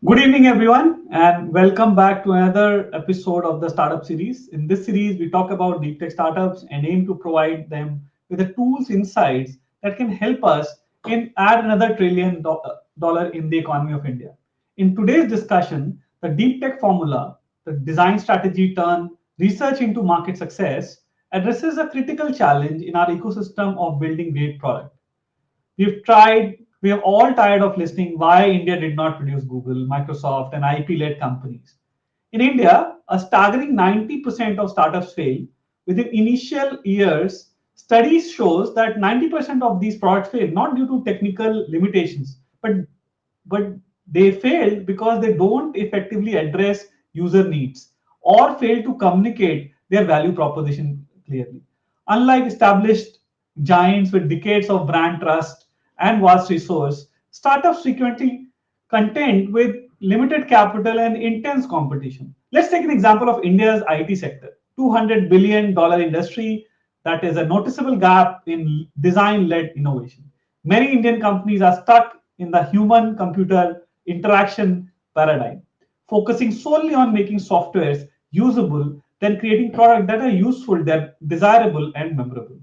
Good evening, everyone, and welcome back to another episode of the Startup Series. In this series, we talk about deep tech startups and aim to provide them with the tools, insights that can help us in add another trillion dollar in the economy of India. In today's discussion, the deep tech formula, the design strategy turn research into market success, addresses a critical challenge in our ecosystem of building great product. We have all tired of listening why India did not produce Google, Microsoft, and IP-led companies. In India, a staggering 90% of startups fail within initial years. Studies shows that 90% of these products fail not due to technical limitations, but they failed because they don't effectively address user needs or fail to communicate their value proposition clearly. Unlike established giants with decades of brand trust and vast resource, startups frequently contend with limited capital and intense competition. Let's take an example of India's IT sector, $200 billion industry that is a noticeable gap in design-led innovation. Many Indian companies are stuck in the human-computer interaction paradigm, focusing solely on making softwares usable than creating products that are useful, that desirable and memorable.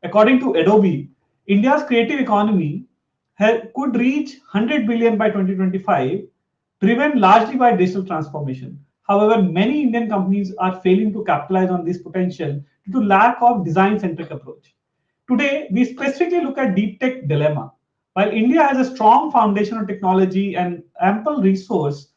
According to Adobe, India's creative economy could reach 100 billion by 2025, driven largely by digital transformation. However, many Indian companies are failing to capitalize on this potential due to lack of design-centric approach. Today, we specifically look at deep tech dilemma. While India has a strong foundation of technology and ample resource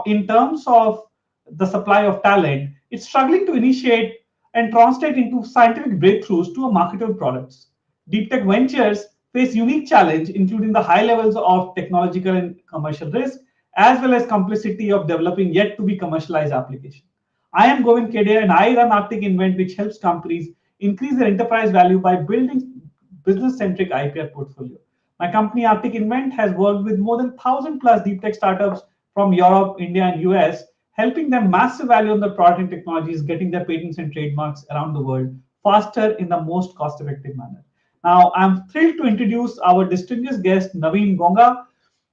in terms of the supply of talent, it's struggling to initiate and translate into scientific breakthroughs to a marketable products. Deep tech ventures face unique challenge, including the high levels of technological and commercial risk, as well as complexity of developing yet to be commercialized application. I am Govind Kedia and I run Arctic Invent, which helps companies increase their enterprise value by building business-centric IPR portfolio. My company Arctic Invent has worked with more than 1,000 plus deep tech startups from Europe, India, and US, helping them massive value on the product and technologies, getting their patents and trademarks around the world faster in the most cost-effective manner. Now, I'm thrilled to introduce our distinguished guest, Naveen Gonga,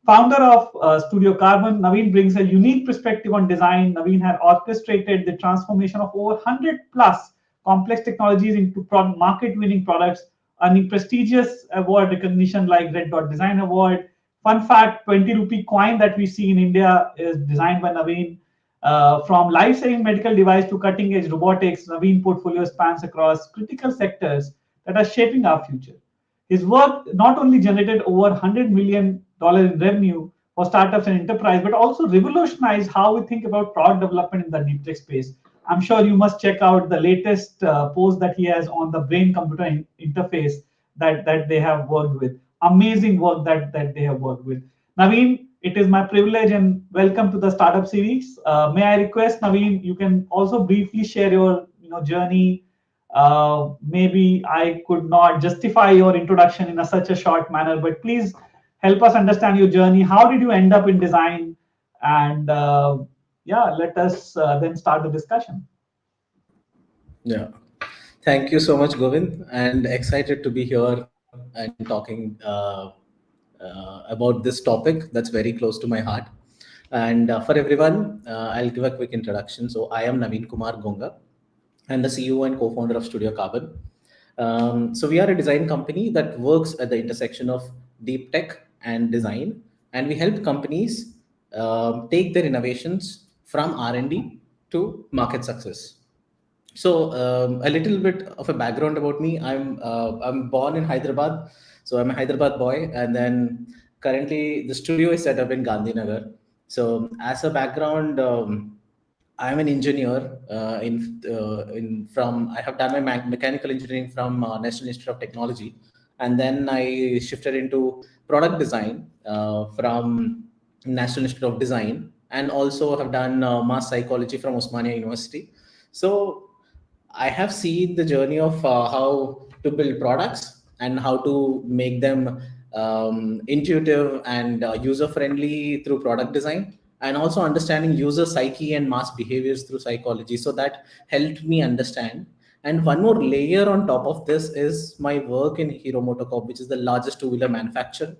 founder of Studio Carbon. Naveen brings a unique perspective on design. Naveen had orchestrated the transformation of over 100 plus complex technologies into market-winning products, earning prestigious award recognition like Red Dot Design Award. Fun fact, 20 rupee coin that we see in India is designed by Naveen. From life-saving medical device to cutting-edge robotics, Naveen portfolio spans across critical sectors that are shaping our future. His work not only generated over $100 million in revenue for startups and enterprise, but also revolutionized how we think about product development in the deep tech space. I'm sure you must check out the latest post that he has on the brain-computer interface that they have worked with. Amazing work that they have worked with. Naveen, it is my privilege and welcome to the Startup Series. May I request, Naveen, you can also briefly share your journey. Maybe I could not justify your introduction in such a short manner, but please help us understand your journey. How did you end up in design? And yeah, let us then start the discussion. Yeah. Thank you so much, Govind, and excited to be here and talking about this topic that's very close to my heart. And for everyone, I'll give a quick introduction. So I am Naveen Kumar Gonga. I'm the CEO and co-founder of Studio Carbon. So we are a design company that works at the intersection of deep tech and design, and we help companies take their innovations from R&D to market success. So a little bit of a background about me. I'm born in Hyderabad, so I'm a Hyderabad boy, and then currently the studio is set up in Gandhinagar. So as a background, I'm an engineer in from I have done my mechanical engineering from National Institute of Technology, and then I shifted into product design from National Institute of Design, and also have done mass psychology from Osmania University. So I have seen the journey of how to build products and how to make them intuitive and user friendly through product design, and also understanding user psyche and mass behaviors through psychology. So that helped me understand. And one more layer on top of this is my work in Hero MotoCorp, which is the largest two-wheeler manufacturer.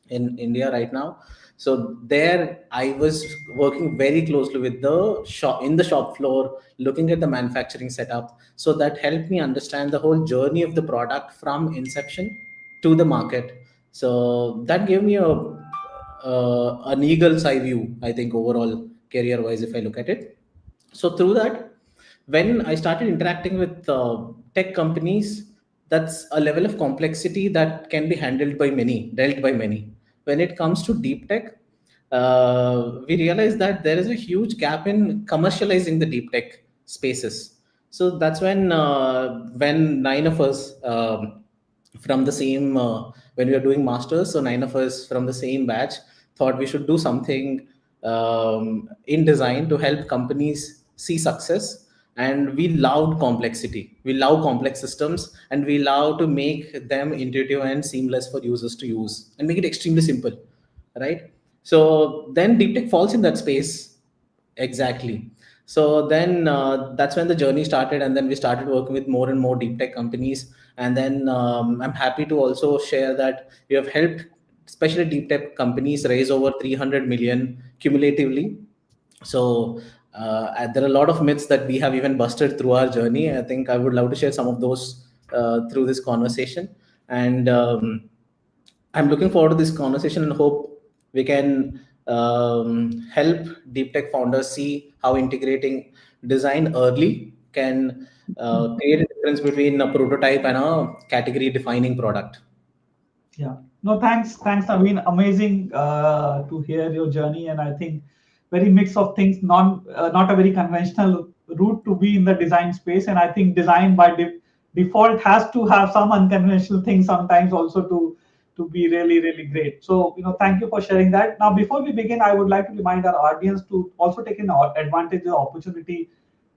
in India right now. So there I was working very closely with the shop in the shop floor, looking at the manufacturing setup. So that helped me understand the whole journey of the product from inception to the market. So that gave me an eagle's eye view, I think, overall career wise, if I look at it. So through that, when I started interacting with tech companies, that's a level of complexity that can be handled by many, dealt by many. When it comes to deep tech, we realize that there is a huge gap in commercializing the deep tech spaces. So that's when nine of us from the same when we were doing masters, so nine of us from the same batch thought we should do something in design to help companies see success. And we loved complexity, we love complex systems, and we love to make them intuitive and seamless for users to use and make it extremely simple, right? So then deep tech falls in that space. Exactly. So then that's when the journey started, and then we started working with more and more deep tech companies. And then I'm happy to also share that we have helped, especially deep tech companies, raise over 300 million cumulatively. So there are a lot of myths that we have even busted through our journey. I think I would love to share some of those through this conversation. And I'm looking forward to this conversation and hope we can help deep tech founders see how integrating design early can create a difference between a prototype and a category defining product. Yeah. No, thanks. I mean, amazing to hear your journey, and I think very mix of things. Not a very conventional route to be in the design space, and I think design by default has to have some unconventional things sometimes also to be really really great. So thank you for sharing that. Now, before we begin, I would like to remind our audience to also take an advantage of the opportunity.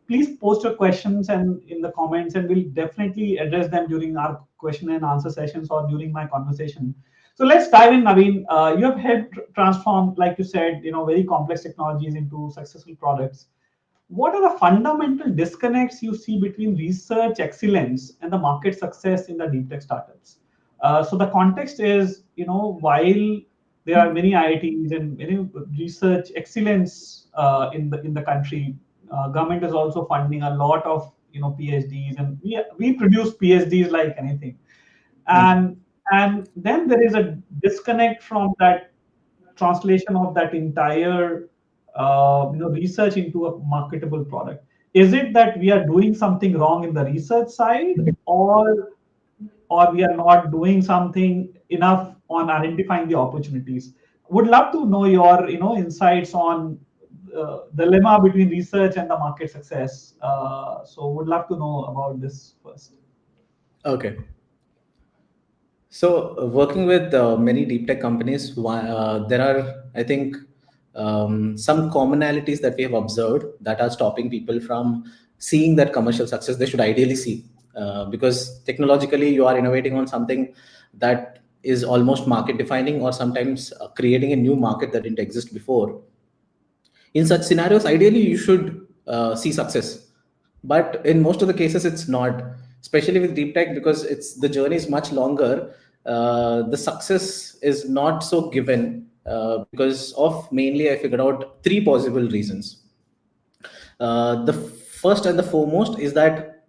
Please post your questions and in the comments, and we'll definitely address them during our question and answer sessions or during my conversation. So let's dive in, Naveen. You have helped transform, like you said, very complex technologies into successful products. What are the fundamental disconnects you see between research excellence and the market success in the deep tech startups? So the context is, while there are many IITs and many research excellence in the country, government is also funding a lot of PhDs, and we produce PhDs like anything, Mm. and then there is a disconnect from that translation of that entire research into a marketable product. Is it that we are doing something wrong in the research side, or we are not doing something enough on identifying the opportunities? Would love to know your insights on dilemma between research and the market success. So would love to know about this first. Okay. So, working with many deep tech companies, there are, I think, some commonalities that we have observed that are stopping people from seeing that commercial success they should ideally see. Because technologically, you are innovating on something that is almost market defining, or sometimes creating a new market that didn't exist before. In such scenarios, ideally you should see success, but in most of the cases it's not, especially with deep tech, because it's the journey is much longer. The success is not so given because of, mainly I figured out three possible reasons. The first and the foremost is that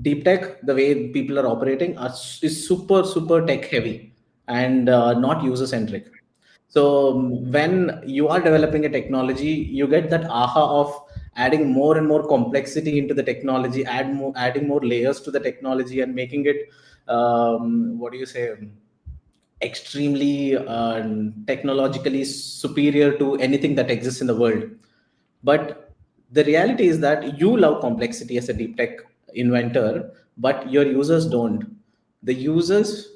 deep tech, the way people are operating is super super tech heavy and not user centric. So when you are developing a technology, you get that aha of adding more and more complexity into the technology, adding more layers to the technology, and making it what do you say, extremely technologically superior to anything that exists in the world. But the reality is that you love complexity as a deep tech inventor, but your users don't. The users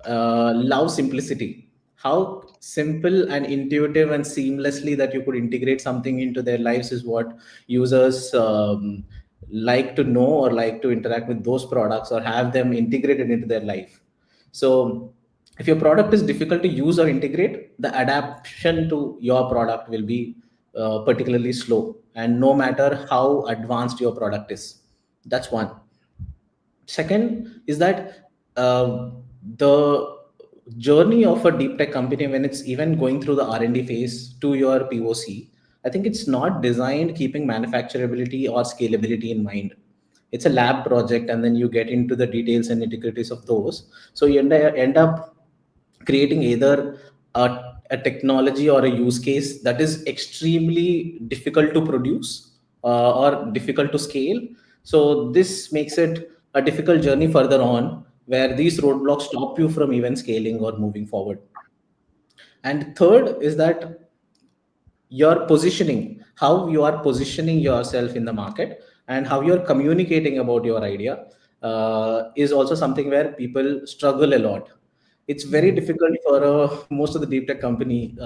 love simplicity. How simple and intuitive and seamlessly that you could integrate something into their lives is what users like to know, or like to interact with those products or have them integrated into their life. So if your product is difficult to use or integrate, the adaptation to your product will be particularly slow, and no matter how advanced your product is. That's one. Second is that the journey of a deep tech company, when it's even going through the R&D phase to your POC, I think it's not designed keeping manufacturability or scalability in mind. It's a lab project, and then you get into the details and nitty-gritties of those. So you end up creating either a technology or a use case that is extremely difficult to produce or difficult to scale. So this makes it a difficult journey further on, where these roadblocks stop you from even scaling or moving forward. And third is that your positioning, how you are positioning yourself in the market, and how you're communicating about your idea, is also something where people struggle a lot. It's very Mm. difficult for most of the deep tech company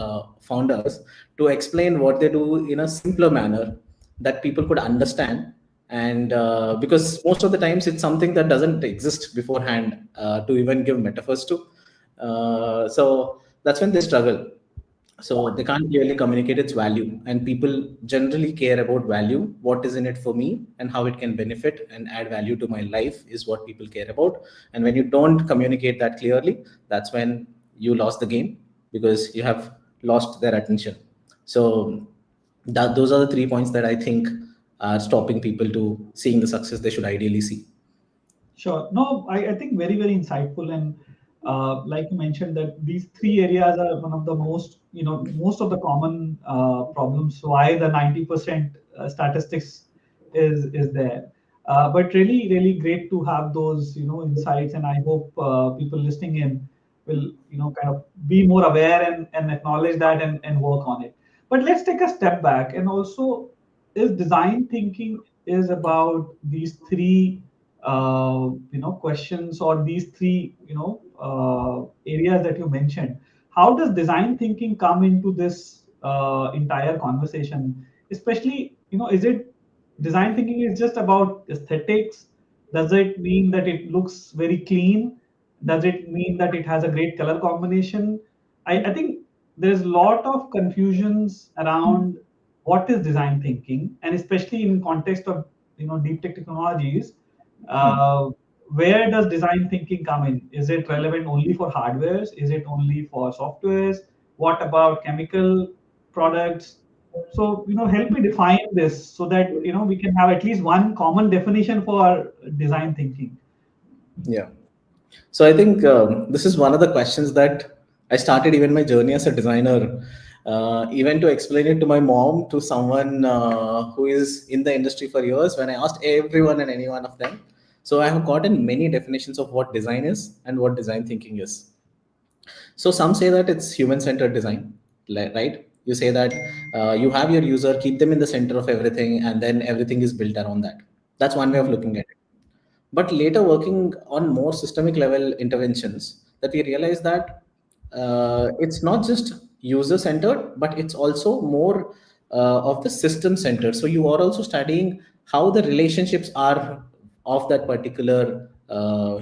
founders to explain what they do in a simpler manner that people could understand. And because most of the times it's something that doesn't exist beforehand to even give metaphors to. So that's when they struggle. So they can't clearly communicate its value, and people generally care about value. What is in it for me and how it can benefit and add value to my life is what people care about. And when you don't communicate that clearly, that's when you lost the game, because you have lost their attention. So those are the 3 points that I think are stopping people to seeing the success they should ideally see. Sure. No, I think very, very insightful. And like you mentioned, that these three areas are one of the most, most of the common problems why the 90% statistics is there. But really, really great to have those, insights. And I hope people listening in will, kind of be more aware and acknowledge that and work on it. But let's take a step back and also, is design thinking is about these three questions, or these three areas that you mentioned. How does design thinking come into this entire conversation? Especially, is it design thinking is just about aesthetics? Does it mean that it looks very clean? Does it mean that it has a great color combination? I think there's a lot of confusions around what is design thinking, and especially in context of deep tech technologies. Hmm. uh, where does design thinking come in? Is it relevant only for hardwares? Is it only for softwares? What about chemical products? So, help me define this so that, we can have at least one common definition for design thinking. Yeah. So I think this is one of the questions that I started even my journey as a designer, even to explain it to my mom, to someone who is in the industry for years. When I asked everyone and any one of them, so I have gotten many definitions of what design is and what design thinking is. So some say that it's human-centered design, right? You say that you have your user, keep them in the center of everything, and then everything is built around that. That's one way of Mm. looking at it. But later, working on more systemic level interventions, that we realize that it's not just user centered, but it's also more of the system centered. So you are also studying how the relationships are of that particular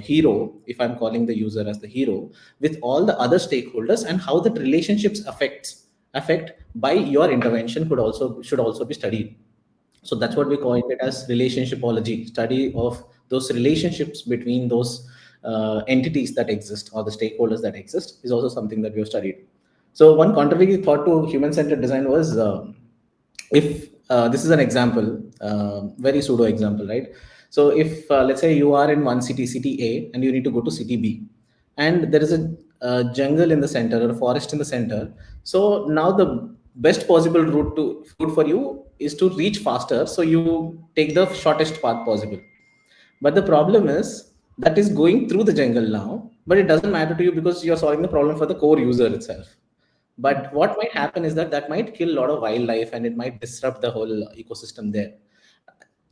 hero, if I'm calling the user as the hero, with all the other stakeholders, and how that relationships affect by your intervention should also be studied. So that's what we call it as relationshipology, study of those relationships between those entities that exist, or the stakeholders that exist, is also something that we have studied. So one contrary thought to human-centered design was, if this is an example, very pseudo example, right? So if let's say you are in one city, city A, and you need to go to city B, and there is a jungle in the center or a forest in the center. So now the best possible route for you is to reach faster, so you take the shortest path possible. But the problem is that is going through the jungle now, but it doesn't matter to you because you're solving the problem for the core user itself. But what might happen is that that might kill a lot of wildlife, and it might disrupt the whole ecosystem there.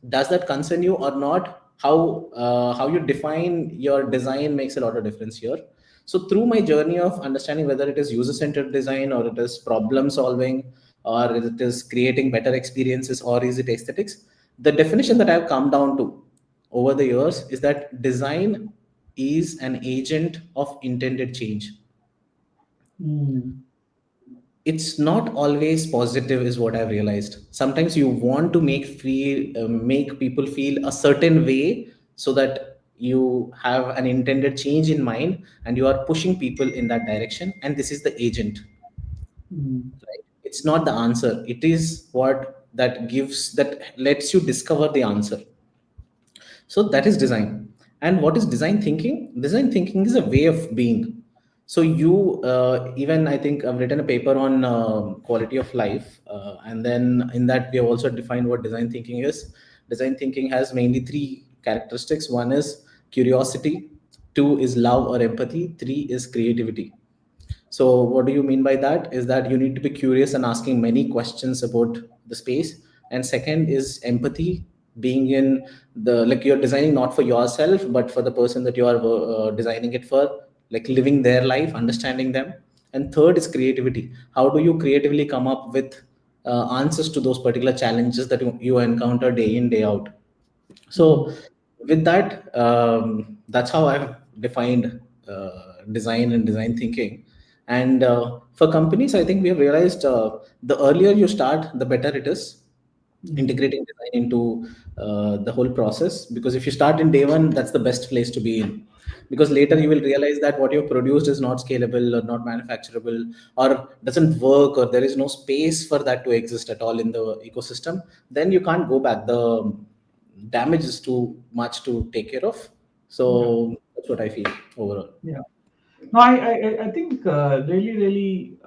Does that concern you or not? How you define your design makes a lot of difference here. So through my journey of understanding whether it is user centered design, or it is problem solving, or it is creating better experiences, or is it aesthetics, the definition that I've come down to over the years is that design is an agent of intended change. Mm. It's not always positive, is what I've realized. Sometimes you want to make people feel a certain way, so that you have an intended change in mind, and you are pushing people in that direction, and this is the agent, Mm. right? It's not the answer, it is what that gives, that lets you discover the answer. So that is design. And what is design thinking? Design thinking is a way of being. So you even I think I've written a paper on quality of life, and then in that we have also defined what design thinking is. Design thinking has mainly three characteristics. One is curiosity, two is love or empathy, three is creativity. So, what do you mean by that? Is that you need to be curious and asking many questions about the space. And second is empathy, being in the, like, you're designing not for yourself, but for the person that you are designing it for, like living their life, understanding them. And third is creativity. How do you creatively come up with answers to those particular challenges that you encounter day in, day out? So Mm. with that, that's how I've defined design and design thinking. And for companies, I think we have realized the earlier you start, the better it is Mm. integrating design into the whole process. Because if you start in day one, that's the best place to be in. Because later Yeah. you will realize that what you've produced is not scalable or not manufacturable or doesn't work, or there is no space for that to exist at all in the ecosystem. Then you can't go back. The damage is too much to take care of. Yeah. So that's what I feel overall. Yeah. No, I think really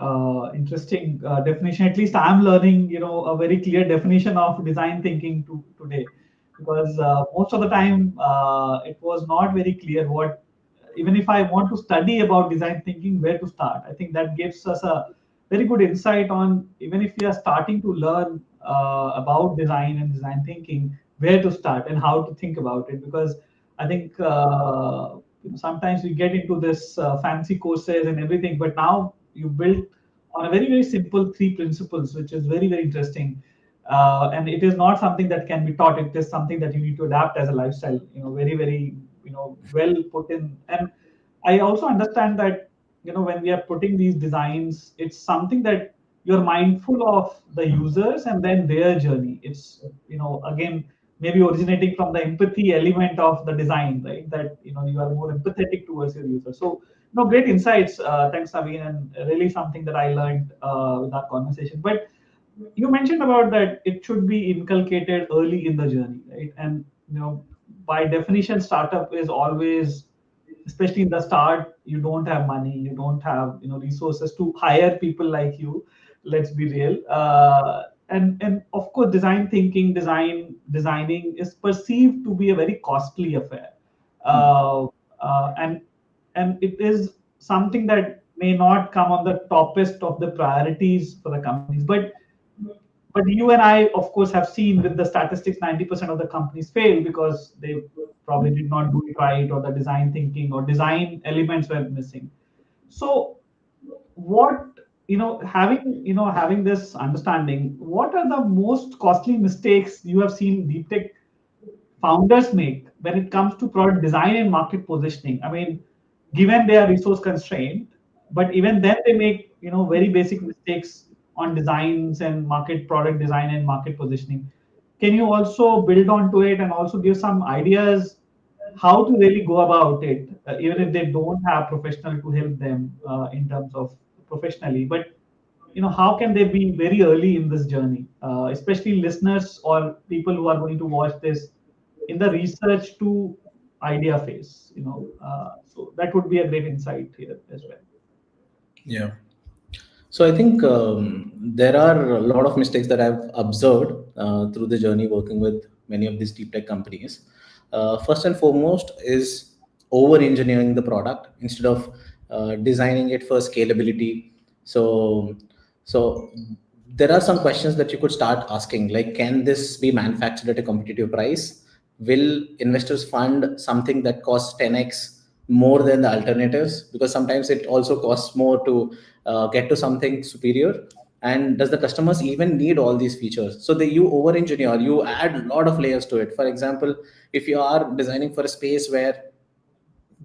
interesting definition. At least I'm learning, a very clear definition of design thinking today, because most of the time it was not very clear what, even if I want to study about design thinking, where to start. I think that gives us a very good insight on, even if we are starting to learn about design and design thinking, where to start and how to think about it. Because I think sometimes we get into this fancy courses and everything, but now you build on a very simple three principles, which is very interesting. And it is not something that can be taught. It is something that you need to adapt as a lifestyle. Very well put in. And I also understand that when we are putting these designs, it's something that you're mindful of the users and then their journey. It's again, maybe originating from the empathy element of the design, right? That you are more empathetic towards your user. So great insights. Thanks, Naveen, and really something that I learned with our conversation. But you mentioned about that it should be inculcated early in the journey, right? And by definition, startup is always, especially in the start, you don't have money, you don't have resources to hire people like you. Let's be real. And of course, designing is perceived to be a very costly affair. uh, and it is something that may not come on the toppest of the priorities for the companies. But you and I, of course, have seen with the statistics, 90% of the companies fail because they probably did not do it right, or the design thinking or design elements were missing. So, what having this understanding, what are the most costly mistakes you have seen deep tech founders make when it comes to product design and market positioning? I mean, given they are resource constrained, but even then they make very basic mistakes on designs and market product design and market positioning. Can you also build onto it and also give some ideas how to really go about it, even if they don't have professional to help them in terms of professionally? But how can they be very early in this journey, especially listeners or people who are going to watch this in the research to idea phase? So that would be a great insight here as well. Yeah. So I think there are a lot of mistakes that I've observed through the journey working with many of these deep tech companies. First and foremost is over engineering the product instead of designing it for scalability. So, so there are some questions that you could start asking, like, can this be manufactured at a competitive price? Will investors fund something that costs 10x more than the alternatives? Because sometimes it also costs more to get to something superior. And does the customers even need all these features? So that you over engineer, you add a lot of layers to it. For example, if you are designing for a space where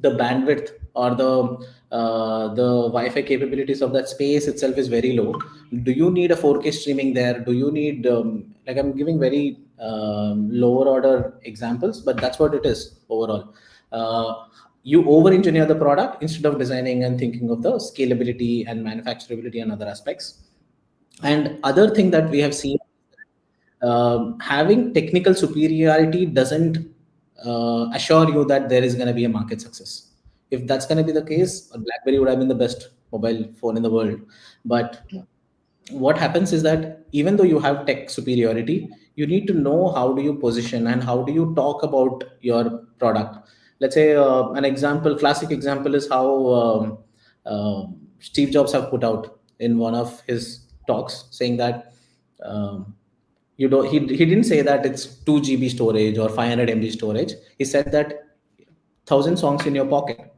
the bandwidth or the Wi-Fi capabilities of that space itself is very low, do you need a 4K streaming there? Do you need I'm giving very lower order examples, but that's what it is overall. uh, you over engineer the product instead of designing and thinking of the scalability and manufacturability and other aspects. And other thing that we have seen, having technical superiority doesn't assure you that there is going to be a market success. If that's going to be the case, BlackBerry would have been the best mobile phone in the world. But what happens is that even though you have tech superiority, you need to know how do you position and how do you talk about your product. Let's say an example, classic example is how Steve Jobs have put out in one of his talks, saying that um, you don't. He didn't say that it's 2 GB storage or 500 MB storage. He said that 1,000 songs in your pocket.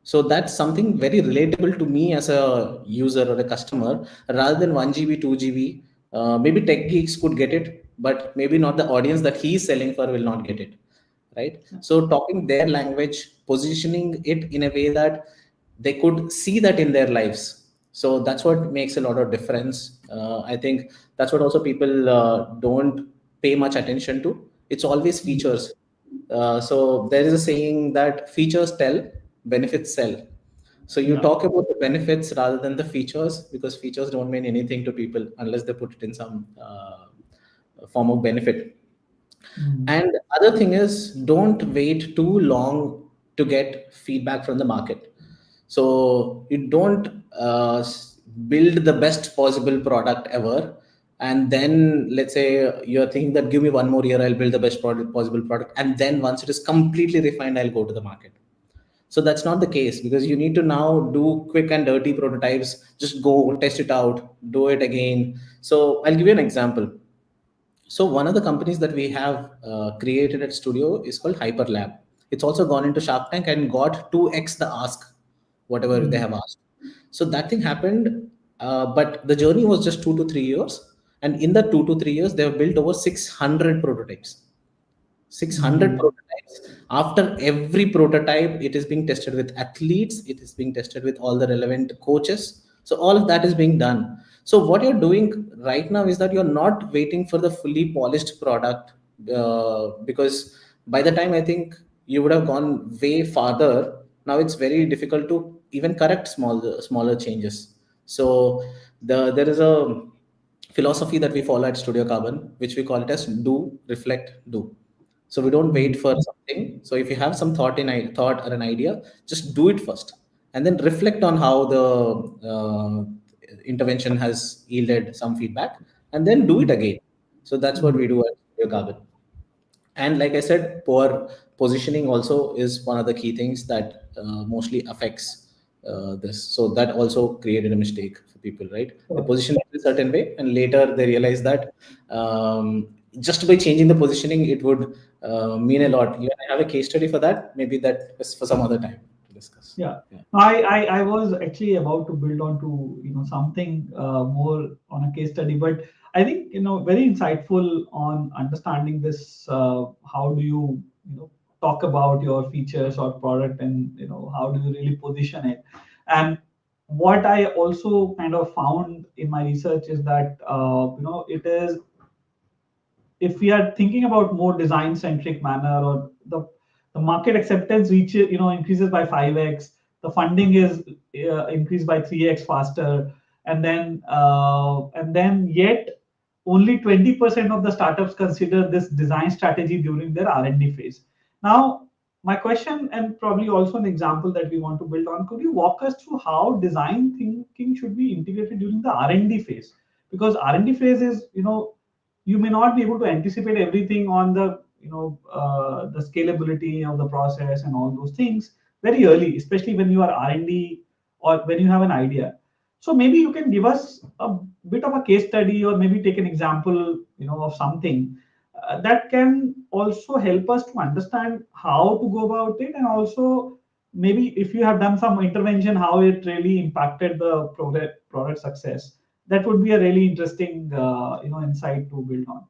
So that's something very relatable to me as a user or a customer, rather than 1 GB, 2 GB. Maybe tech geeks could get it, but maybe not the audience that he's selling for will not get it. Right. So talking their language, positioning it in a way that they could see that in their lives. So that's what makes a lot of difference. I think that's what also people don't pay much attention to. It's always features. So there is a saying that features tell, benefits sell. So you Yeah. talk about the benefits rather than the features, because features don't mean anything to people unless they put it in some form of benefit. Mm. And other thing is, don't wait too long to get feedback from the market. So you don't build the best possible product ever, and then let's say you're thinking that give me 1 more year, I'll build the best possible product, and then once it is completely refined, I'll go to the market. So that's not the case, because you need to now do quick and dirty prototypes. Just go test it out, do it again. So I'll give you an example. So one of the companies that we have created at Studio is called Hyperlab. It's also gone into Shark Tank and got 2x the ask, whatever they Mm. have asked. So that thing happened, but the journey was just 2 to 3 years. And in the 2 to 3 years, they have built over 600 prototypes. 600 Mm. prototypes. After every prototype, it is being tested with athletes, it is being tested with all the relevant coaches. So all of that is being done. So what you're doing right now is that you're not waiting for the fully polished product, because by the time I think you would have gone way farther. Now it's very difficult to even correct smaller changes. So there is a philosophy that we follow at Studio Carbon, which we call it as do, reflect, do. So we don't wait Mm. for something. So if you have some thought or an idea, just do it first, and then reflect on how the intervention has yielded some feedback, and then do it Mm. again. So that's what Mm. we do at Studio Carbon. And like I said, poor positioning also is one of the key things that mostly affects this. So that also created a mistake for people, right? They Sure. position it in a certain way, and later they realize that just by changing the positioning, it would mean a lot. You have a case study for that? Maybe that is for some other time to discuss. Yeah. Yeah. I was actually about to build on to something more on a case study, but I think very insightful on understanding this. How do you talk about your features or product, and how do you really position it? And what I also kind of found in my research is that it is, if we are thinking about more design centric manner, or the market acceptance reaches increases by 5x, the funding is increased by 3x faster, and then yet only 20% of the startups consider this design strategy during their R&D phase. Now my question, and probably also an example that we want to build on, could you walk us through how design thinking should be integrated during the R&D phase? Because R&D phase is, you may not be able to anticipate everything on the scalability of the process and all those things very early, especially when you are R&D or when you have an idea. So maybe you can give us a bit of a case study, or maybe take an example of something that can also help us to understand how to go about it, and also maybe if you have done some intervention, how it really impacted the product success. That would be a really interesting insight to build on.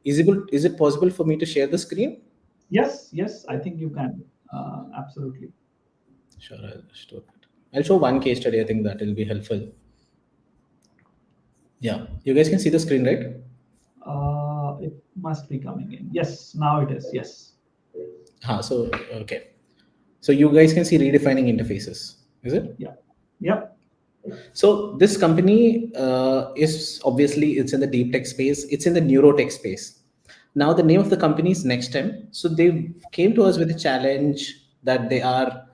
Is it possible for me to share the screen? Yes, yes, I think you can. Absolutely. Sure, I'll show one case study. I think that will be helpful. Yeah, you guys can see the screen, right? it must be coming in. Yes, now it is. Yes. So okay. So you guys can see redefining interfaces, is it? Yeah. Yep. So this company is obviously it's in the deep tech space. It's in the neurotech space. Now the name of the company is Nextem. So they came to us with a challenge that they are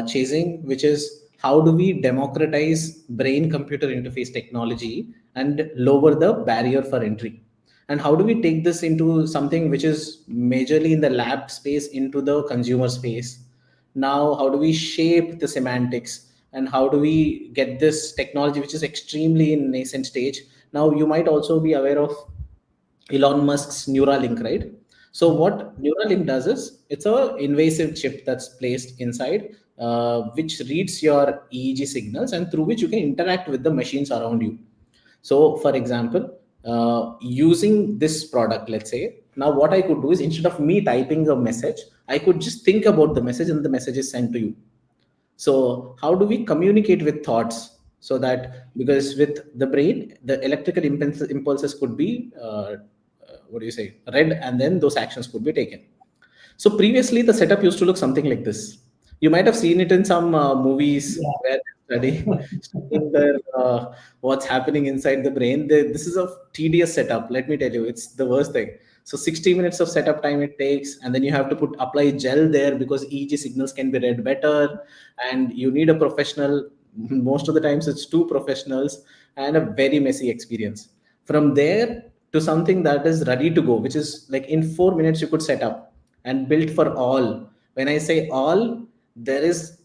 chasing, which is how do we democratize brain-computer interface technology and lower the barrier for entry? And how do we take this into something which is majorly in the lab space into the consumer space? Now how do we shape the semantics, and how do we get this technology which is extremely in nascent stage? Now you might also be aware of Elon Musk's Neuralink, right? So what Neuralink does is it's a invasive chip that's placed inside, which reads your EEG signals and through which you can interact with the machines around you. So, for example, using this product, let's say, now what I could do is instead of me typing a message, I could just think about the message and the message is sent to you. So, how do we communicate with thoughts? So that because with the brain, the electrical impulses could be, what do you say, read, and then those actions could be taken. So previously, the setup used to look something like this. You might have seen it in some movies Yeah. where they're studying what's happening inside the brain. This is a tedious setup. Let me tell you, it's the worst thing. So 60 minutes of setup time it takes, and then you have to apply gel there because EEG signals can be read better, and you need a professional. Most of the times, it's two professionals and a very messy experience. From there to something that is ready to go, which is like in 4 minutes you could set up and built for all. When I say all, there is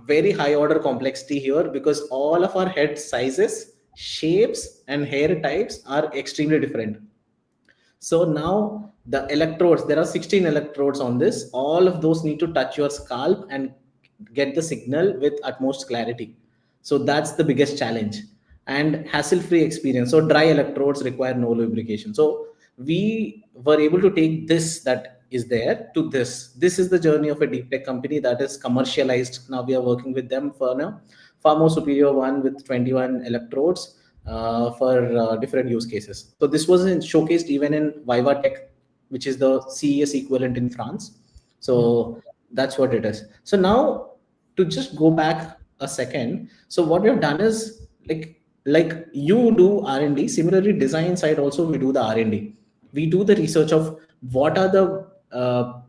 very high order complexity here because all of our head sizes, shapes, and hair types are extremely different. So now the electrodes, there are 16 electrodes on this. All of those need to touch your scalp and get the signal with utmost clarity. So that's the biggest challenge. And hassle-free experience. So dry electrodes require no lubrication. So we were able to take this that is there to this. This is the journey of a deep tech company that is commercialized. Now we are working with them for a far more superior one with 21 electrodes for different use cases. So this was showcased even in Viva Tech, which is the CES equivalent in France. Yeah. So that's what it is. So now to just go back a second, so what we have done is like you do R&D. Similarly, design side also we do the R&D. We do the research of what are the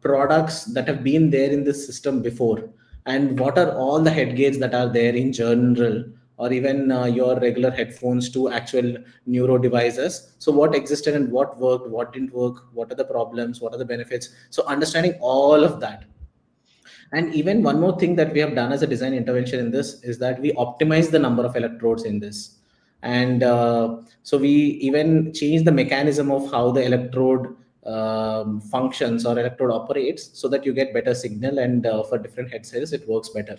products that have been there in this system before, and what are all the head gates that are there in general, or even your regular headphones to actual neuro devices. So what existed and what worked, what didn't work, what are the problems, what are the benefits. So understanding all of that. And even one more thing that we have done as a design intervention in this is that we optimize the number of electrodes in this. And so we even change the mechanism of how the electrode functions or electrode operates so that you get better signal, and for different head sizes it works better.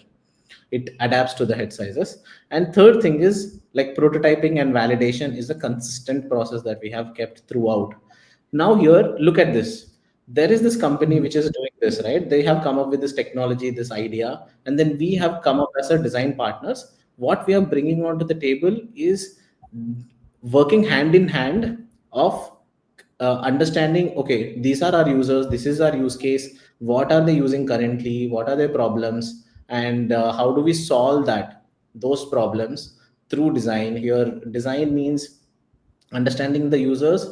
It adapts to the head sizes. And third thing is like prototyping and validation is a consistent process that we have kept throughout. Now here, look at this. There is this company which is doing this, right? They have come up with this technology, this idea, and then we have come up as a design partners. What we are bringing onto the table is working hand in hand of understanding, okay, these are our users, this is our use case, what are they using currently, what are their problems, and how do we solve those problems through design. Here design means understanding the users,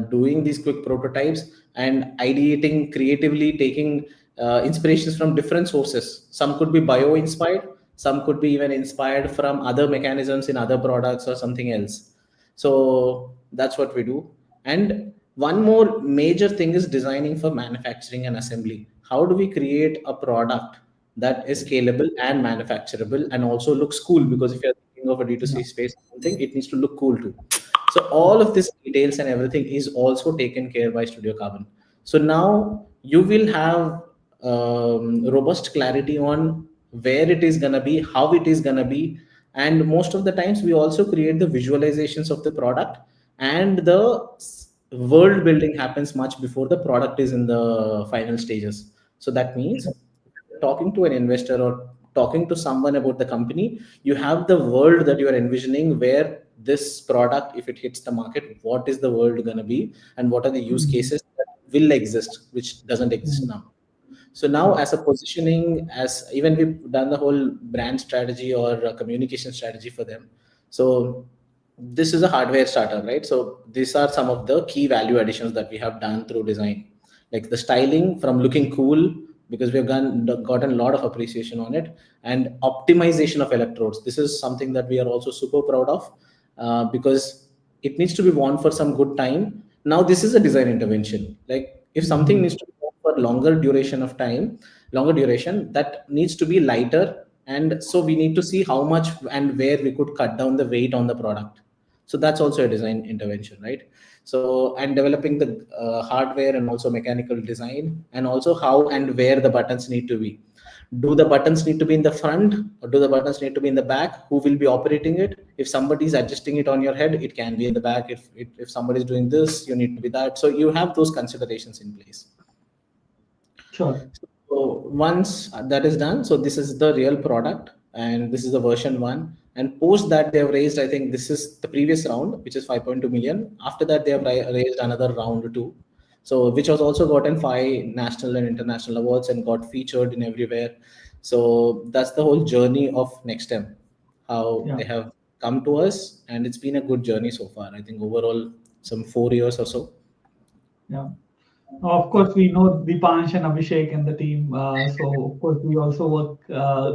doing these quick prototypes, and ideating creatively, taking inspirations from different sources. Some could be bio inspired, some could be even inspired from other mechanisms in other products or something else. So that's what we do. And one more major thing is designing for manufacturing and assembly. How do we create a product that is scalable and manufacturable and also looks cool? Because if you're thinking of a Yeah. D2C space, something, it needs to look cool too. So all of this details and everything is also taken care by Studio Carbon. So now you will have robust clarity on where it is gonna be, how it is gonna be, and most of the times we also create the visualizations of the product, and the world building happens much before the product is in the final stages. So that means talking to an investor or talking to someone about the company, you have the world that you are envisioning where this product, if it hits the market, what is the world going to be, and what are the use Mm. cases that will exist which doesn't exist Mm. now. So now, Sure. as a positioning, as even we've done the whole brand strategy or communication strategy for them. So this is a hardware startup, right? So these are some of the key value additions that we have done through design, like the styling from looking cool, because we've gotten a lot of appreciation on it, and optimization of electrodes. This is something that we are also super proud of, because it needs to be worn for some good time. Now this is a design intervention. Like if something Mm. needs to be worn for longer duration, that needs to be lighter, and so we need to see how much and where we could cut down the weight on the product. So that's also a design intervention, right? So, and developing the hardware and also mechanical design, and also how and where the buttons need to be. Do the buttons need to be in the front, or do the buttons need to be in the back? Who will be operating it? If somebody is adjusting it on your head, it can be in the back. If somebody is doing this, you need to be that. So you have those considerations in place. Sure. So once that is done, so this is the real product, and this is the version one. And post that, they have raised, I think this is the previous round, which is 5.2 million. After that, they have raised another round two. So which has also gotten 5 national and international awards and got featured in everywhere. So that's the whole journey of Nextem, how Yeah. they have come to us, and it's been a good journey so far. I think overall some 4 years or so. Yeah. Of course, we know Dipansh and Abhishek and the team, so of course we also work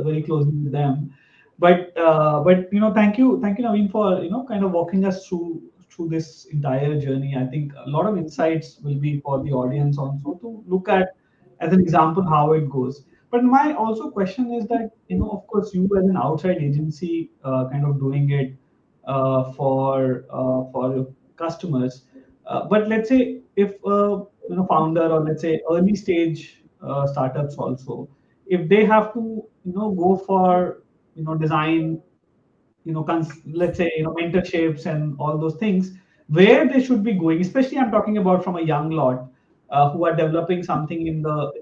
very closely with them. But thank you, Naveen, for kind of walking us through this entire journey. I think a lot of insights will be for the audience also to look at as an example how it goes. But my also question is that of course you as an outside agency kind of doing it for your customers. But let's say if founder or let's say early stage startups also, if they have to go for design, let's say mentorships and all those things, where they should be going. Especially I'm talking about from a young lot who are developing something in the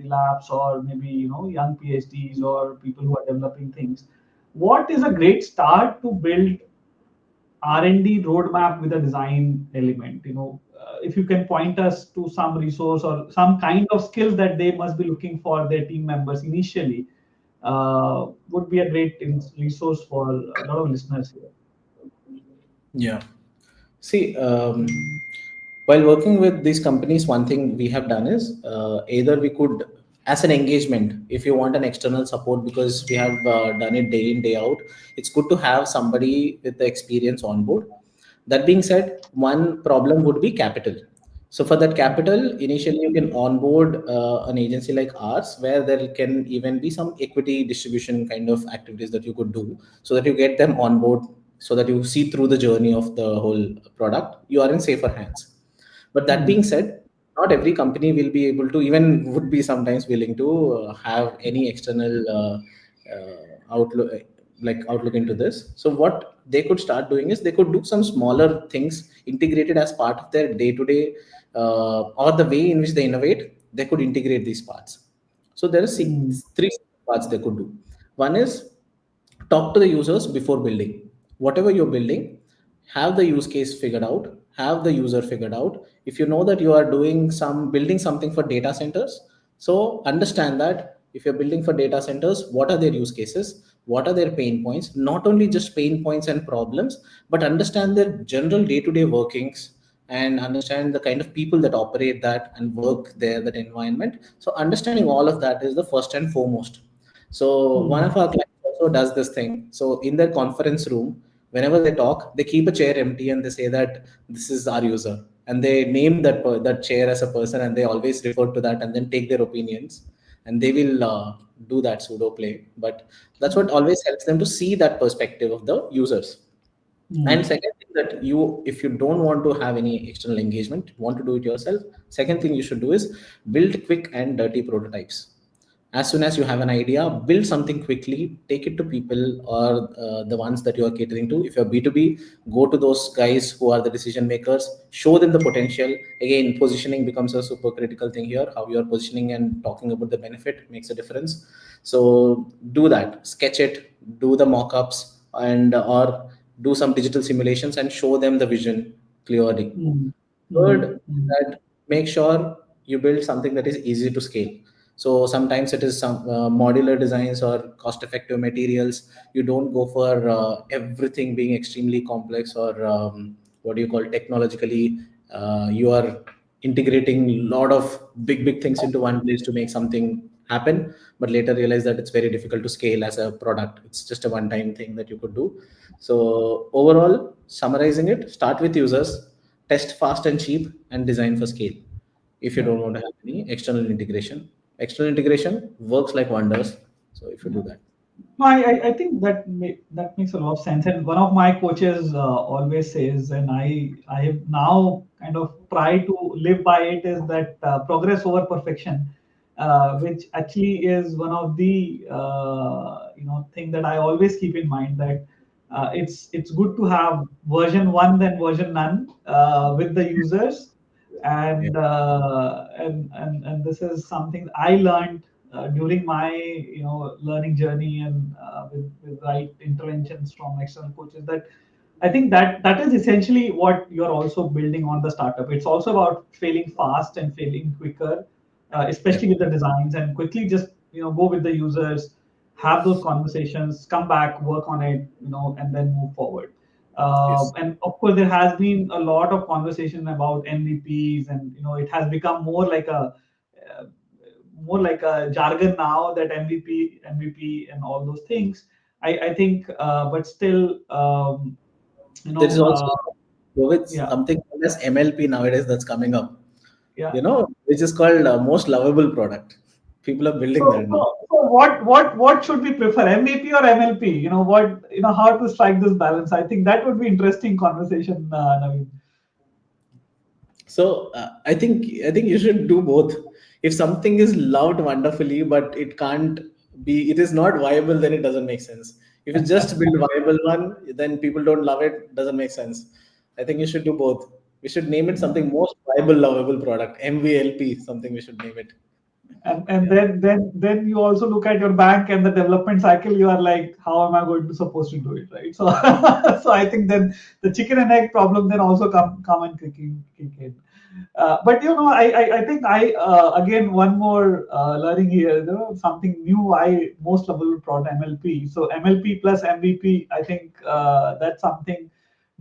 labs, or maybe young PhDs or people who are developing things. What is a great start to build R&D roadmap with a design element? If you can point us to some resource or some kind of skills that they must be looking for their team members initially, would be a great resource for a lot of listeners here. Yeah. See, while working with these companies, one thing we have done is either we could, as an engagement, if you want an external support, because we have done it day in, day out, it's good to have somebody with the experience on board. That being said, one problem would be capital. So for that capital, initially you can onboard an agency like ours, where there can even be some equity distribution kind of activities that you could do, so that you get them on board, so that you see through the journey of the whole product. You are in safer hands. But that being Hmm. said, not every company will be able to, even would be sometimes willing to have any external outlook into this. So what they could start doing is they could do some smaller things integrated as part of their day to day, or the way in which they innovate. They could integrate these parts. So there are Hmm. three parts they could do. One is talk to the users before building. Whatever you're building, have the use case figured out, have the user figured out. If you know that you are doing some building something for data centers, so understand that if you're building for data centers, what are their use cases, what are their pain points, not only just pain points and problems, but understand their general day-to-day workings, and understand the kind of people that operate that and work there, that environment. So understanding all of that is the first and foremost. So one Hmm. of our clients also does this thing. So in their conference room, whenever they talk, they keep a chair empty and they say that this is our user, and they name that chair as a person, and they always refer to that and then take their opinions, and they will do that pseudo play. But that's what always helps them to see that perspective of the users. And Hmm. second thing, that you, if you don't want to have any external engagement, want to do it yourself, second thing you should do is build quick and dirty prototypes. As soon as you have an idea, build something quickly, take it to people, or the ones that you are catering to. If you're B2B, go to those guys who are the decision makers, show them the potential. Again, positioning becomes a super critical thing here. How you're positioning and talking about the benefit makes a difference. So do that, sketch it, do the mock-ups, and or do some digital simulations and show them the vision clearly. Mm, mm, Third, mm. that make sure you build something that is easy to scale. So sometimes it is some modular designs or cost-effective materials. You don't go for everything being extremely complex or what do you call technologically. You are integrating a lot of big things into one place to make something happen, but later realize that it's very difficult to scale as a product. It's just a one-time thing that you could do. So overall, summarizing it, start with users, test fast and cheap, and design for scale. If you don't Right. want to have any external integration works like wonders. So if you do Yeah. that, No, I think that that makes a lot of sense. And one of my coaches always says, and I have now kind of try to live by it, is that progress over perfection, which actually is one of the thing that I always keep in mind, that it's good to have version one than version none with the users, yeah, and this is something I learned during my learning journey, and with right interventions from external coaches, that I think that that is essentially what you're also building on the startup. It's also about failing fast and failing quicker, yeah, especially with the designs, and quickly just go with the users, have those conversations, come back, work on it, and then move forward. yes. And of course, there has been a lot of conversation about MVPs, and it has become uh, more like a jargon now, that MVP, and all those things. I think, but still, you There is know, also with yeah. something called as MLP nowadays that's coming up. Yeah. Which is called most lovable product. People are building So, that now. so what should we prefer, MVP or MLP? How to strike this balance. I think that would be interesting conversation, Naveen. So I think you should do both. If something is loved wonderfully, but it is not viable, then it doesn't make sense. If you just build a viable one, then people don't love it, doesn't make sense. I think you should do both. We should name it something most viable, lovable product, MVLP, something we should name it. And Yeah. then you also look at your bank and the development cycle. You are like, how am I going to supposed to do it, right? So so I think then the chicken and egg problem then also come and kick in. But I think again, one more learning here. Something new. I most lovable prod MLP. So MLP plus MVP. I think that's something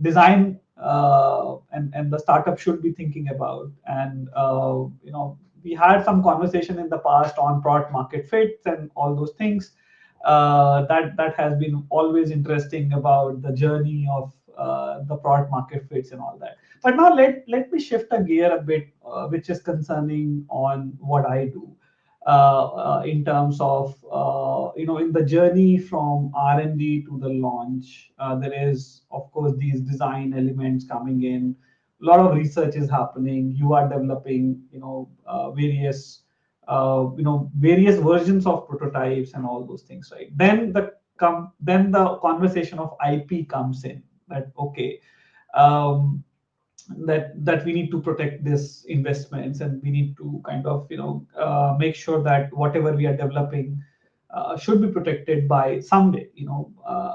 design and the startup should be thinking about. And we had some conversation in the past on product market fits and all those things. That has been always interesting about the journey of the product market fits and all that. But now let me shift a gear a bit, which is concerning on what I do. In terms of in the journey from R&D to the launch, there is of course these design elements coming in. A lot of research is happening. You are developing various versions of prototypes and all those things, right? Then the conversation of IP comes in, that okay, um, that we need to protect this investments, and we need to kind of make sure that whatever we are developing should be protected by some way.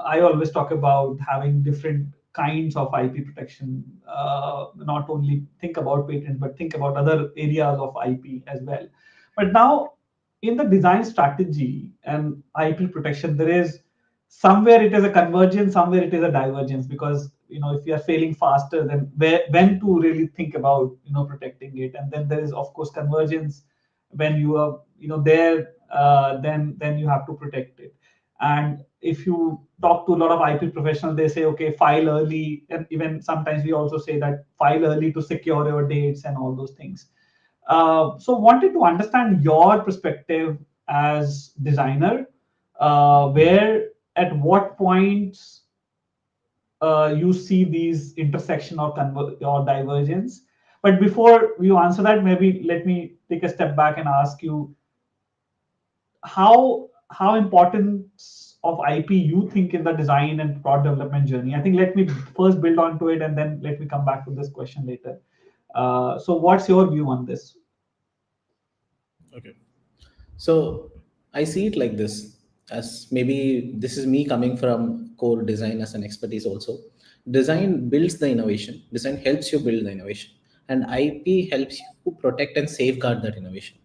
I always talk about having different kinds of IP protection. Not only think about patents, but think about other areas of IP as well. But now, in the design strategy and IP protection, there is somewhere it is a convergence, somewhere it is a divergence, because if you are failing faster, then when to really think about protecting it. And then there is of course convergence, when you are there, then you have to protect it. And if you talk to a lot of IP professionals, they say, okay, file early. And even sometimes we also say that file early to secure your dates and all those things. So wanted to understand your perspective as designer, where at what points you see these intersection or or divergence. But before you answer that, maybe let me take a step back and ask you how important of IP you think in the design and product development journey. I think let me first build onto it, and then let me come back to this question later. So what's your view on this? Okay. So I see it like this. as maybe this is me coming from core design as an expertise also. Design builds the innovation, design helps you build the innovation, and IP helps you protect and safeguard that innovation,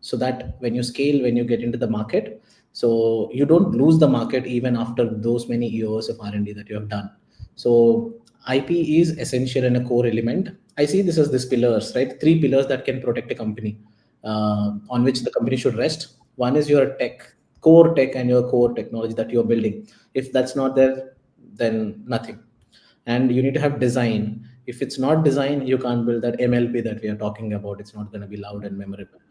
so that when you scale, when you get into the market, so you don't lose the market even after those many years of R&D that you have done. So IP is essential and a core element. I see this as this pillars, right? Three pillars that can protect a company, on which the company should rest. One is your core tech and your core technology that you're building. If that's not there, then nothing. And you need to have design. If it's not design, you can't build that MLP that we are talking about. It's not going to be loud and memorable.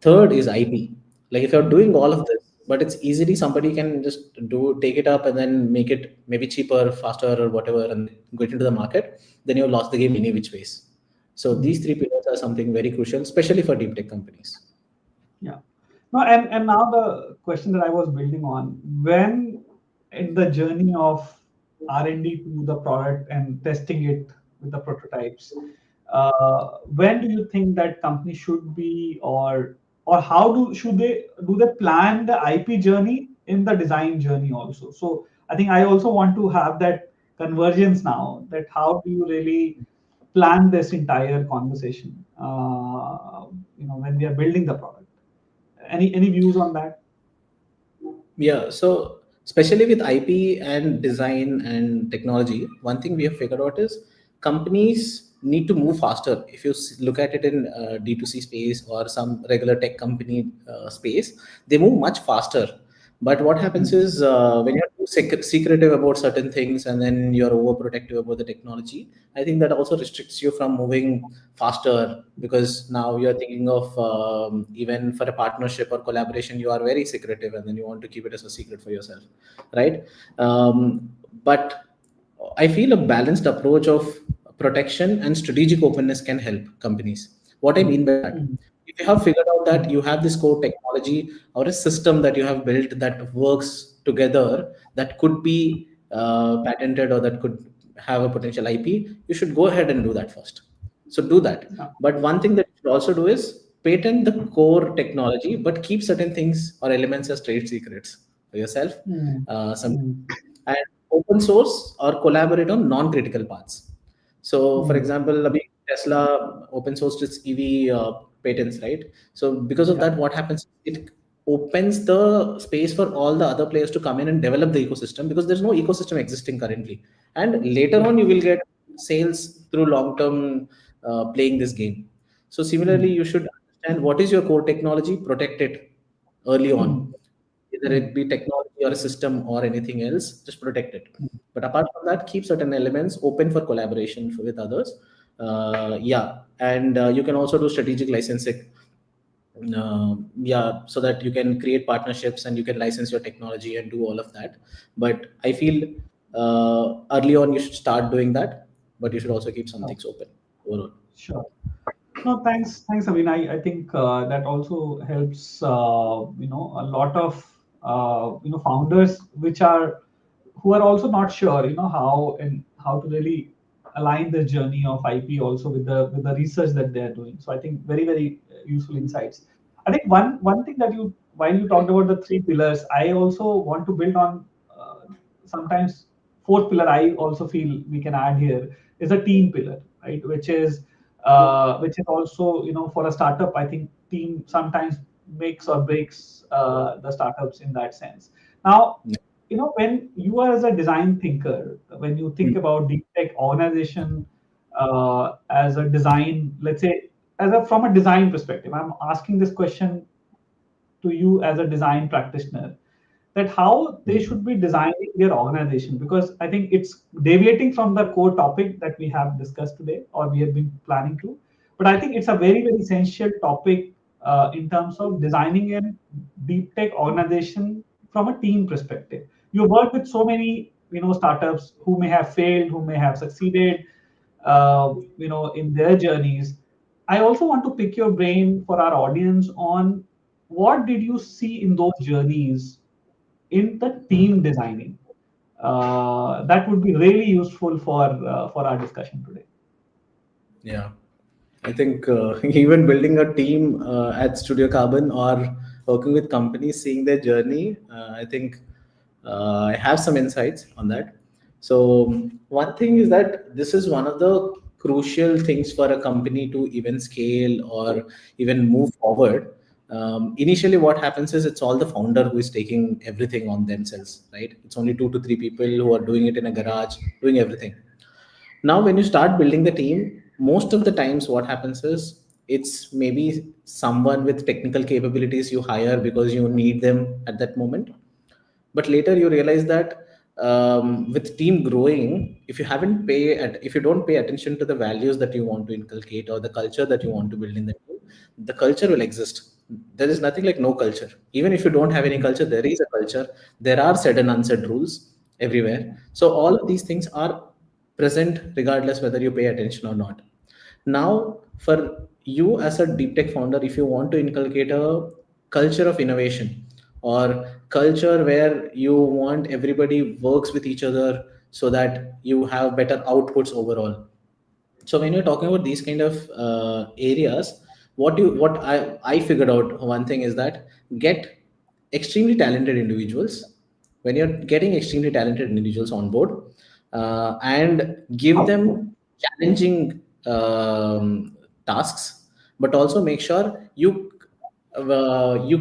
Third is IP. Like if you're doing all of this, but it's easily somebody can just do take it up and then make it maybe cheaper, faster, or whatever, and get into the market, then you've lost the game any which ways. So these three pillars are something very crucial, especially for deep tech companies. Yeah. No, and now the question that I was building on, when in the journey of R&D to the product and testing it with the prototypes, when do you think that company should be, or how should they do they plan the IP journey in the design journey also? So I think I also want to have that convergence now. That how do you really plan this entire conversation? When we are building the product. Any views on that? Yeah, so especially with IP and design and technology, one thing we have figured out is companies need to move faster. If you look at it in D2C space or some regular tech company space, they move much faster. But what happens Hmm. is when you're too secretive about certain things and then you're overprotective about the technology, I think that also restricts you from moving faster, because now you're thinking of even for a partnership or collaboration, you are very secretive and then you want to keep it as a secret for yourself, right? But I feel a balanced approach of protection and strategic openness can help companies. What I mean by that, Hmm. if you have figured out Hmm. that you have this core technology or a system that you have built that works together, that could be patented or that could have a potential IP, you should go ahead and do that first. So do that. Yeah. But one thing that you should also do is patent the core technology, but keep certain things or elements as trade secrets for yourself. Hmm. Some Hmm. and open source or collaborate on non-critical parts. So, for Hmm. example, Tesla open sourced its EV patents, right? So, because of Yeah. that, what happens? It opens the space for all the other players to come in and develop the ecosystem, because there's no ecosystem existing currently. And later Yeah. on, you will get sales through long-term playing this game. So, similarly, Hmm. you should understand what is your core technology, protect it early on, Hmm. either Hmm. it be technology or a system or anything else, just protect it. Hmm. But apart from that, keep certain elements open for collaboration with others. Yeah, and you can also do strategic licensing. Yeah, so that you can create partnerships and you can license your technology and do all of that. But I feel early on you should start doing that, but you should also keep some Oh, things open overall. sure. No, thanks, Avin. I think that also helps. A lot of founders who are also not sure, how to really align the journey of IP also with the research that they are doing. So I think very useful insights. I think one thing that while you talked about the three pillars, I also want to build on sometimes fourth pillar. I also feel we can add here is a team pillar, right? Which is also, for a startup, I think team sometimes makes or breaks the startups in that sense. Now, when you are as a design thinker, when you think about deep tech organization as a design, let's say, from a design perspective, I'm asking this question to you as a design practitioner, that how they should be designing their organization, because I think it's deviating from the core topic that we have discussed today or we have been planning to. But I think it's a very essential topic in terms of designing a deep tech organization from a team perspective. You work with so many startups who may have failed, who may have succeeded, in their journeys. I also want to pick your brain for our audience on what did you see in those journeys in the team designing. That would be really useful for our discussion today. Yeah. I think even building a team at Studio Carbon or working with companies, seeing their journey, I think I have some insights on that. So one thing is that this is one of the crucial things for a company to even scale or even move forward. Initially, what happens is it's all the founder who is taking everything on themselves, right? It's only 2 to 3 people who are doing it in a garage, doing everything. Now when you start building the team, most of the times what happens is it's maybe someone with technical capabilities you hire because you need them at that moment, but later you realize that with team growing, if you don't pay attention to the values that you want to inculcate or the culture that you want to build in the team, the culture will exist. There is nothing like no culture. Even if you don't have any culture, there is a culture. There are said and unsaid rules everywhere. So all of these things are present regardless whether you pay attention or not. Now, for you as a deep tech founder, if you want to inculcate a culture of innovation or culture where you want everybody works with each other so that you have better outputs overall. So when you're talking about these kind of areas, what I figured out, one thing is that get extremely talented individuals. When you're getting extremely talented individuals on board, and give them challenging tasks, but also make sure you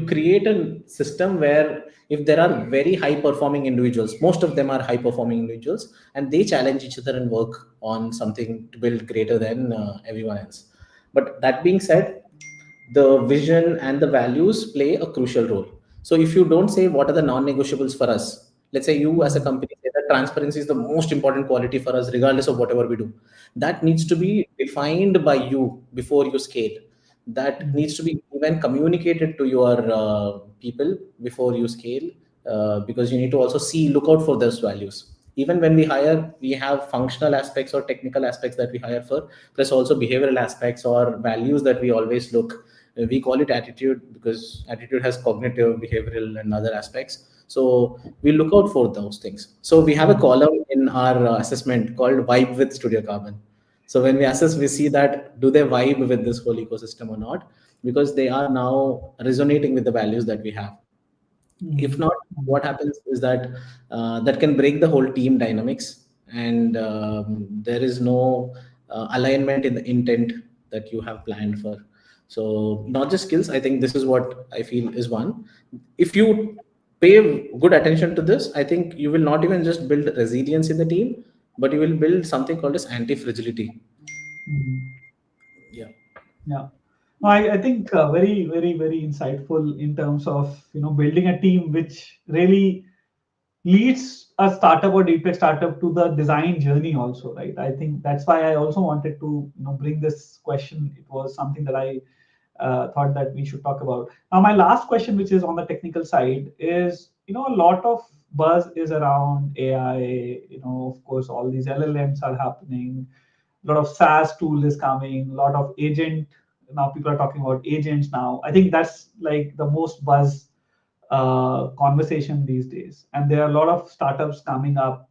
create a system where if there are very high performing individuals, most of them are high performing individuals, and they challenge each other and work on something to build greater than everyone else. But that being said, the vision and the values play a crucial role. So if you don't say what are the non-negotiables for us, let's say you as a Mm, company say that transparency is the most important quality for us regardless of whatever we do, that needs to be defined by you before you scale. That mm, needs to be even communicated to your people before you scale, because you need to also see look out for those values. Even when we hire, we have functional aspects or technical aspects that we hire for, plus also behavioral aspects or values that we always look. We call it attitude because attitude has cognitive, behavioral, and other aspects. So we look out for those things. So we have a mm, column in our assessment called Vibe with Studio Carbon. So when we assess, we see that do they vibe with this whole ecosystem or not, because they are now resonating with the values that we have. If mm, not, mm, what happens is that that can break the whole team dynamics, and there is no alignment in the intent that you have planned for. So not just skills, I think this is what I feel is one. If you pay good attention to this, I think you will not even just build resilience in the team, but you will build something called as anti-fragility. mm. Yeah. Yeah. No, I think very, very, very insightful in terms of building a team which really leads a startup or deep tech startup to the design journey also, right? I think that's why I also wanted to bring this question. It was something that I thought that we should talk about. Now, my last question, which is on the technical side, is a lot of buzz is around AI. Of course, all these LLMs are happening. A lot of SaaS tool is coming. A lot of agent. Now people are talking about agents now. I think that's like the most buzz conversation these days, and there are a lot of startups coming up,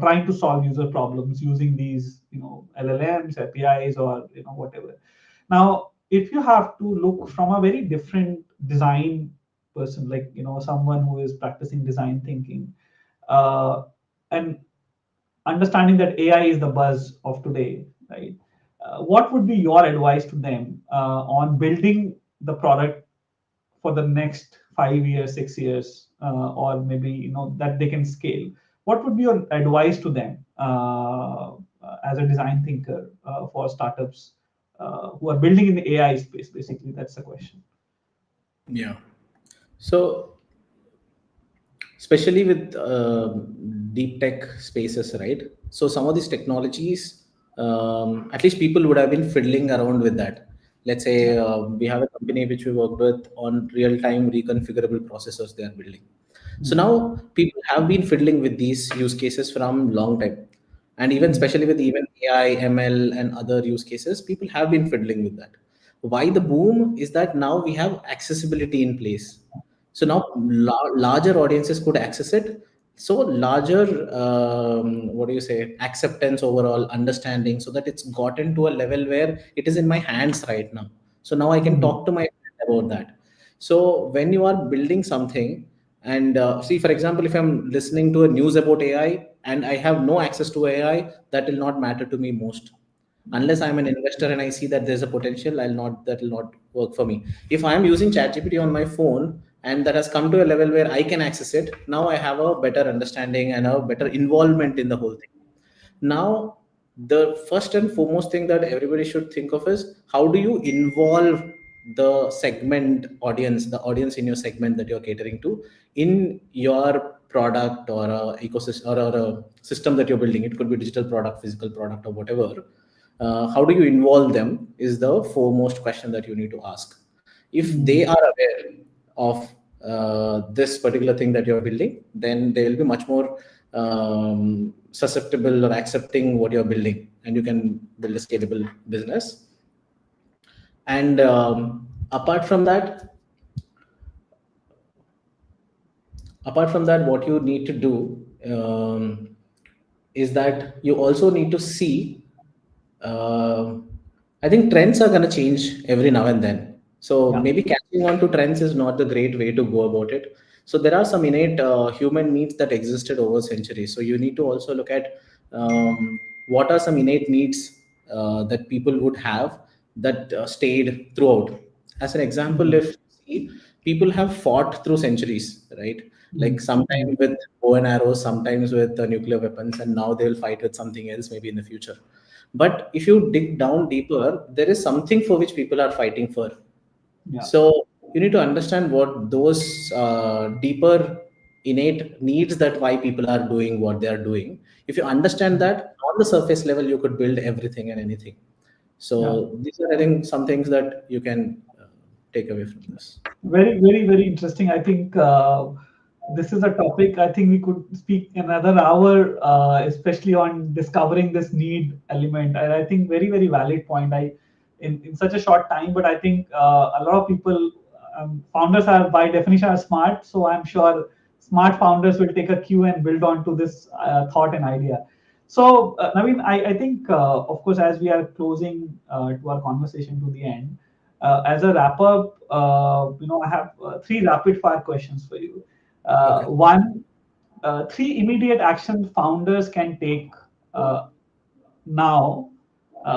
trying to solve user problems using these, LLMs, APIs, or whatever. Now, if you have to look from a very different design person, like someone who is practicing design thinking, uh, and understanding that AI is the buzz of today, right? What would be your advice to them on building the product for the next 5 years, 6 years, or maybe that they can scale? What would be your advice to them as a design thinker for startups who are building in the AI space? Basically, that's the question. Yeah. So especially with deep tech spaces, right? So some of these technologies, at least people would have been fiddling around with that. Let's Yeah. say we have a company which we worked with on real-time reconfigurable processors they are building. So Mm, now people have been fiddling with these use cases from long time, and even mm, especially with even AI, ML, and other use cases, people have been fiddling with that. Why the boom is that now we have accessibility in place, so now larger audiences could access it. So larger, what do you say, acceptance, overall understanding, so that it's gotten to a level where it is in my hands right now. So now I can mm, talk to my friend about that. So when you are building something, and see, for example, if I'm listening to a news about AI and I have no access to AI, that will not matter to me most. Unless I'm an investor and I see that there's a potential, that will not work for me. If I'm using ChatGPT on my phone and that has come to a level where I can access it, now I have a better understanding and a better involvement in the whole thing. Now, the first and foremost thing that everybody should think of is how do you involve the segment audience, the audience in your segment that you're catering to, in your product or a ecosystem or a system that you're building. It could be digital product, physical product, or whatever. How do you involve them is the foremost question that you need to ask. If they Mm. are aware of this particular thing that you're building, then they will be much more susceptible or accepting what you're building, and you can build a scalable business. And apart from that, what you need to do is that you also need to see, uh, I think trends are going to change every now and then. So Yeah. maybe catching on to trends is not the great way to go about it. So there are some innate human needs that existed over centuries. So you need to also look at what are some innate needs that people would have that stayed throughout. As an example, Mm. if see, people have fought through centuries, right? Like Mm. sometimes Mm. with bow and arrows, sometimes with nuclear weapons, and now they'll fight with something else maybe in the future. But if you dig down deeper, there is something for which people are fighting for. Yeah. So you need to understand what those deeper innate needs, that why people are doing what they are doing. If you understand Mm. that, on the surface level, you could build everything and anything. Yeah. So these are, I think, some things that you can take away from this. Very, very, very interesting. I think this is a topic I think we could speak another hour, especially on discovering this need element. And I think very, very valid point. In such a short time, but I think a lot of people, founders are by definition are smart. So I'm sure smart founders will take a cue and build on to this thought and idea. So, Naveen, I think, of course, as we are closing to our conversation to the end, as a wrap up, I have three rapid fire questions for you. Okay. One, three immediate action founders can take now,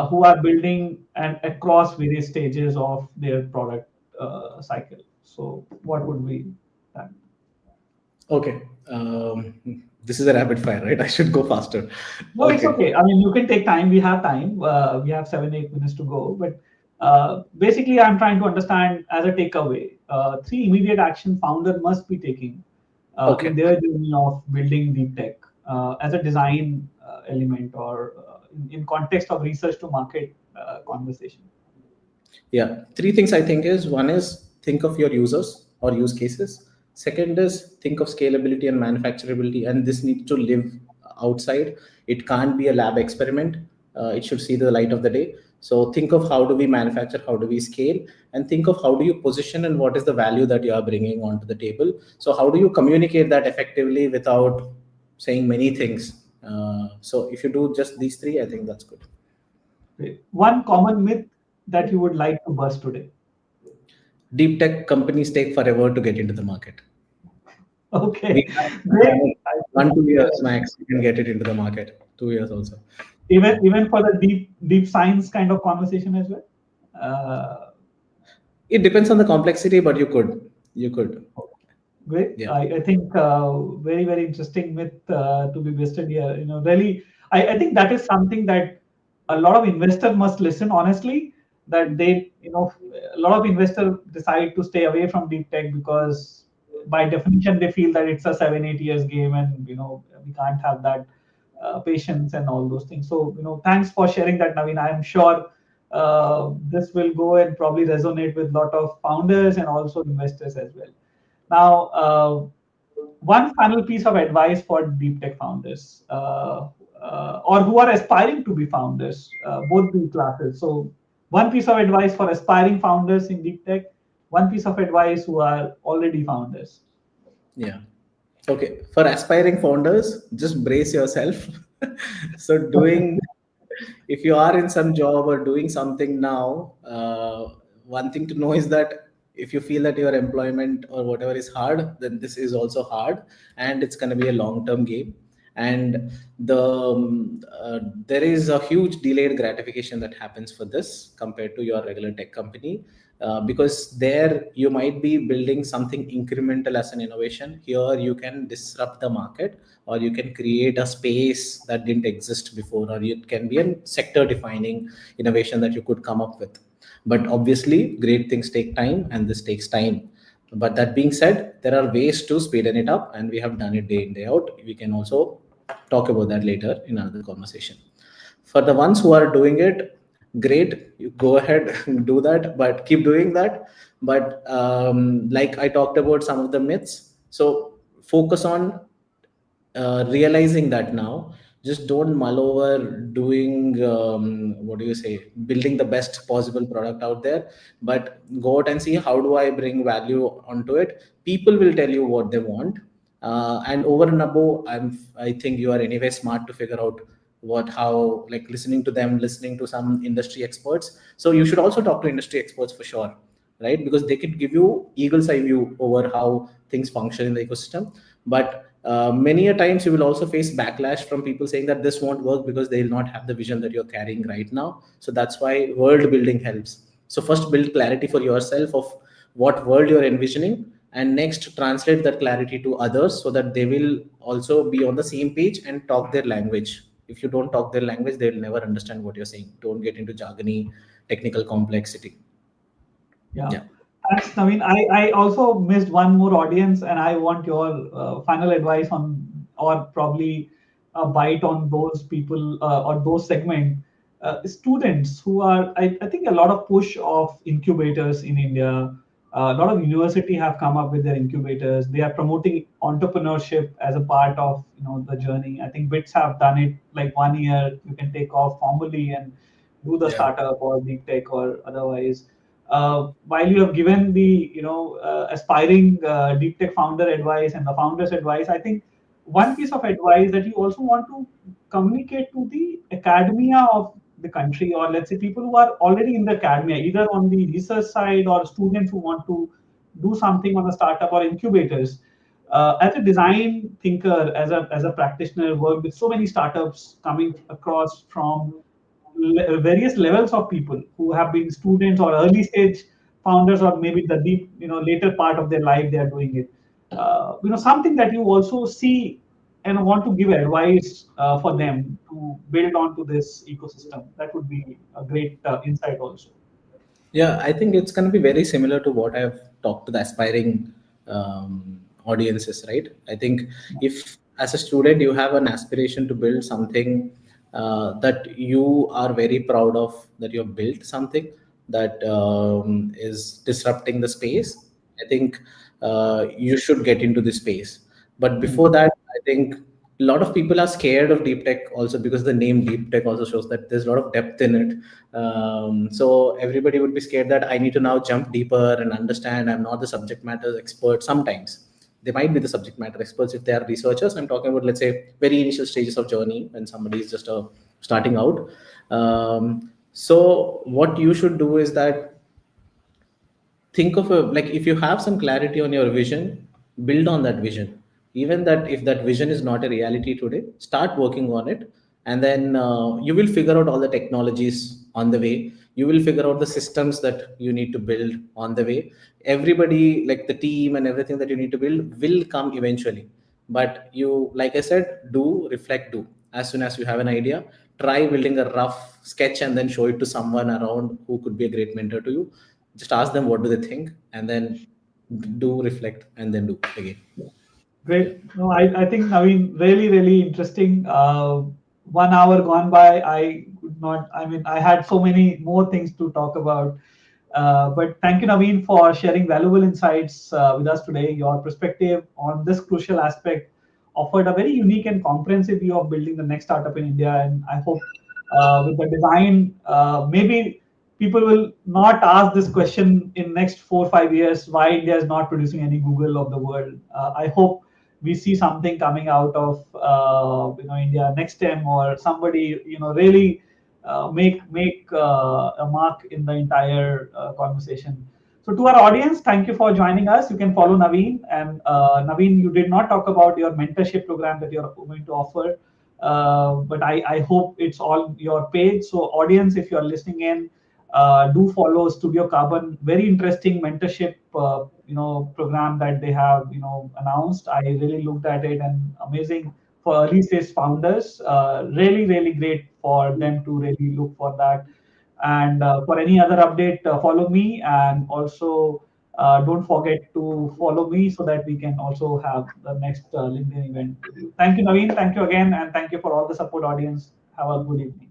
who are building and across various stages of their product cycle. So, what would be that? Okay. This is a rapid fire, right? I should go faster. No, it's Okay. okay. I mean, you can take time. We have time. We have 7, 8 minutes to go. But basically, I'm trying to understand as a takeaway, three immediate action founder must be taking in Okay. their journey of building deep tech as a design element or in context of research to market conversation. Yeah, three things I think is: one is think of your users or use cases. Second is think of scalability and manufacturability, and this needs to live outside. It can't be a lab experiment. It should see the light of the day. So think of how do we manufacture, how do we scale, and think of how do you position and what is the value that you are bringing onto the table. So how do you communicate that effectively without saying many things? So if you do just these three, I think that's good. Great. One common myth that you would like to bust today. Deep tech companies take forever to get into the market. We Okay, have great. done it I one, think, 2 years max. You can get it into the market. 2 years also. even for the deep science kind of conversation as well. Uh, It depends on the complexity, but you could. You could. Great. Yeah. I think very, very interesting myth to be busted here. Really, I think that is something that a lot of investors must listen honestly. That a lot of investors decide to stay away from deep tech because by definition they feel that it's a 7, 8 years game, and we can't have that patience and all those things. So thanks for sharing that, Naveen. I'm sure this will go and probably resonate with a lot of founders and also investors as well. Now, one final piece of advice for deep tech founders or who are aspiring to be founders, both the classes. So, one piece of advice for aspiring founders in deep tech, one piece of advice who are already founders. Yeah. Okay. For aspiring founders, just brace yourself. So doing, if you are in some job or doing something now, one thing to know is that if you feel that your employment or whatever is hard, then this is also hard, and it's going to be a long term game. And there is a huge delayed gratification that happens for this compared to your regular tech company, because there you might be building something incremental as an innovation. Here you can disrupt the market, or you can create a space that didn't exist before, or it can be a sector defining innovation that you could come up with. But obviously great things take time, and this takes time. But that being said, there are ways to speeden it up, and we have done it day in day out. We can also talk about that later in another conversation. For the ones who are doing it, great, you go ahead and do that, but keep doing that. But like I talked about some of the myths, so focus on realizing that now. Just don't mull over doing what do you say, building the best possible product out there, but go out and see how do I bring value onto it. People will tell you what they want, and over and above, I think you are anyway smart to figure out what how, like listening to them, listening to some industry experts. So you should also talk to industry experts for sure, right? Because they could give you eagle's eye view over how things function in the ecosystem. But many a times you will also face backlash from people saying that this won't work because they will not have the vision that you're carrying right now. So that's why world building helps. So first build clarity for yourself of what world you're envisioning, and next translate that clarity to others so that they will also be on the same page and talk their language. If you don't talk their language, they will never understand what you're saying. Don't get into jargony technical complexity. Yeah. Yeah. Thanks, Naveen. I also missed one more audience, and I want your final advice on, or probably a bite on those people or those segment students who are. I think a lot of push of incubators in India. A lot of university have come up with their incubators. They are promoting entrepreneurship as a part of the journey. I think Bits have done it like 1 year. You can take off formally and do the Yeah. startup or deep tech or otherwise. While you have given the aspiring deep tech founder advice and the founders advice, I think one piece of advice that you also want to communicate to the academia of the country, or let's say people who are already in the academia, either on the research side or students who want to do something on a startup or incubators. As a design thinker, as a practitioner, work with so many startups coming across from various levels of people who have been students or early stage founders, or maybe the deep later part of their life they are doing it. Something that you also see and want to give advice for them to build onto this ecosystem. That would be a great insight also. Yeah, I think it's going to be very similar to what I've talked to the aspiring audiences, right? I think if as a student you have an aspiration to build something that you are very proud of, that you've built something that is disrupting the space, I think you should get into the space. But Hmm. before that, I think a lot of people are scared of deep tech also because the name deep tech also shows that there's a lot of depth in it. So everybody would be scared that I need to now jump deeper and understand. I'm not the subject matter expert. Sometimes they might be the subject matter experts if they are researchers. I'm talking about, let's say, very initial stages of journey when somebody is just starting out. So what you should do is that think of a, like, if you have some clarity on your vision, build on that vision. Even that if that vision is not a reality today, start working on it. And then you will figure out all the technologies on the way. You will figure out the systems that you need to build on the way. Everybody, like the team and everything that you need to build, will come eventually. But you, like I said, do reflect, do as soon as you have an idea, try building a rough sketch and then show it to someone around who could be a great mentor to you. Just ask them what do they think, and then do reflect and then do again. Yeah. Great. No, I think, I mean, really, really interesting. 1 hour gone by. I could not, I mean, I had so many more things to talk about. But thank you, Naveen, for sharing valuable insights with us today. Your perspective on this crucial aspect offered a very unique and comprehensive view of building the next startup in India. And I hope with the design, maybe people will not ask this question in next 4 or 5 years why India is not producing any Google of the world. I hope we see something coming out of India next time, or somebody really make a mark in the entire conversation. So to our audience, thank you for joining us. You can follow Naveen. And Naveen, you did not talk about your mentorship program that you're going to offer, but I hope it's all your page. So audience, if you're listening in, do follow Studio Carbon. Very interesting mentorship, program that they have, announced. I really looked at it and amazing for early stage founders. Really, really great for them to really look for that. And for any other update, follow me, and also don't forget to follow me so that we can also have the next LinkedIn event with you. Thank you, Naveen. Thank you again, and thank you for all the support, audience. Have a good evening.